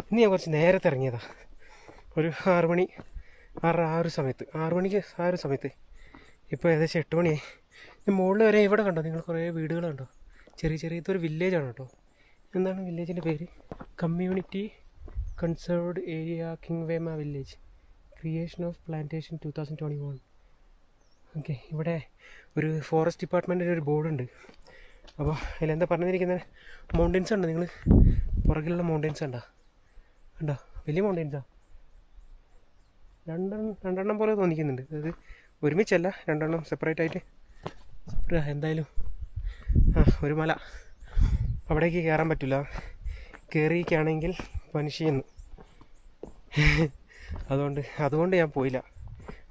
ഇന്ന് ഞാൻ കുറച്ച് നേരത്തെ ഇറങ്ങിയതാണ്. ഒരു 6 മണി 6 ആ ഒരു സമയത്ത് 6 മണിക്ക് ആ ഒരു സമയത്ത്. ഇപ്പോൾ ഏകദേശം 8 മണിയായി. ഞാൻ മുകളിൽ വരെ ഇവിടെ കണ്ടോ നിങ്ങൾ കുറേ വീടുകൾ കണ്ടോ? ചെറിയ ചെറിയ ഇതൊരു വില്ലേജാണ് കേട്ടോ. എന്താണ് വില്ലേജിൻ്റെ പേര്? കമ്മ്യൂണിറ്റി കൺസേർവ്ഡ് ഏരിയ കിങ്വേമ village, creation of plantation 2021. Okay, ഇവിടെ ഒരു ഫോറസ്റ്റ് ഡിപ്പാർട്ട്മെൻറ്റിൻ്റെ ഒരു ബോർഡുണ്ട്. അപ്പോൾ അതിലെന്താ പറഞ്ഞിരിക്കുന്നത്? മൗണ്ടൻസ് ഉണ്ട്. നിങ്ങൾ പുറകിലുള്ള മൗണ്ടൻസ് ഉണ്ടോ? വലിയ മൗണ്ടൻസാണ്. രണ്ടെണ്ണം പോലെ തോന്നിക്കുന്നുണ്ട്. അതായത് ഒരുമിച്ചല്ല, രണ്ടെണ്ണം സെപ്പറേറ്റ് ആയിട്ട്. എന്തായാലും ഒരു മല, അവിടേക്ക് കയറാൻ പറ്റില്ല. കയറിയിരിക്കുകയാണെങ്കിൽ പനിഷ് ചെയ്യുന്നു. അതുകൊണ്ട് ഞാൻ പോയില്ല.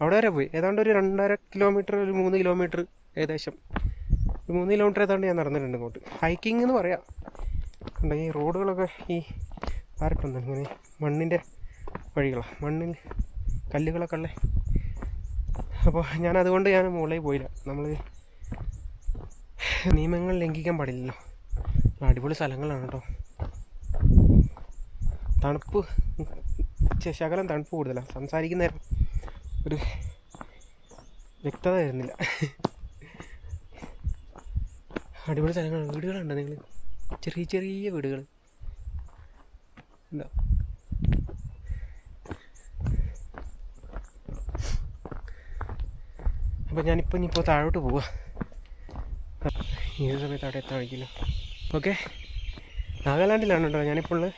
അവിടെ വരെ പോയി. ഏതാണ്ട് ഒരു 2.5 കിലോമീറ്റർ, ഒരു 3 കിലോമീറ്റർ, ഏകദേശം ഒരു 3 കിലോമീറ്റർ ഏതാണ്ട് ഞാൻ നടന്നിട്ടുണ്ട് ഇങ്ങോട്ട്. ഹൈക്കിംഗ് എന്ന് പറയാം. കണ്ടോ ഈ റോഡുകളൊക്കെ ഈ പാർക്കുണ്ട്, ഇങ്ങനെ മണ്ണിൻ്റെ വഴികളാണ്, മണ്ണിൽ കല്ലുകളൊക്കെ ഉള്ളത്. അപ്പോൾ അതുകൊണ്ട് ഞാൻ മുകളിൽ പോയില്ല. നമ്മൾ നിയമങ്ങൾ ലംഘിക്കാൻ പാടില്ലല്ലോ. അടിപൊളി സ്ഥലങ്ങളാണ് കേട്ടോ. തണുപ്പ്, ശകലം തണുപ്പ് കൂടുതലാണ്. സംസാരിക്കുന്ന നേരം ഒരു വ്യക്തത വരുന്നില്ല. അടിപൊളി സ്ഥലങ്ങളാണ്. വീടുകളുണ്ട്. നിങ്ങൾ ചെറിയ ചെറിയ വീടുകൾ ഉണ്ടോ? അപ്പോൾ ഇനിയിപ്പോൾ താഴോട്ട് പോവുക. ഈ സമയത്ത് അവിടെ എത്താൻ കഴിക്കില്ല. ഓക്കെ, നാഗാലാൻഡിലാണ് കേട്ടോ ഞാനിപ്പോൾ ഉള്ളത്.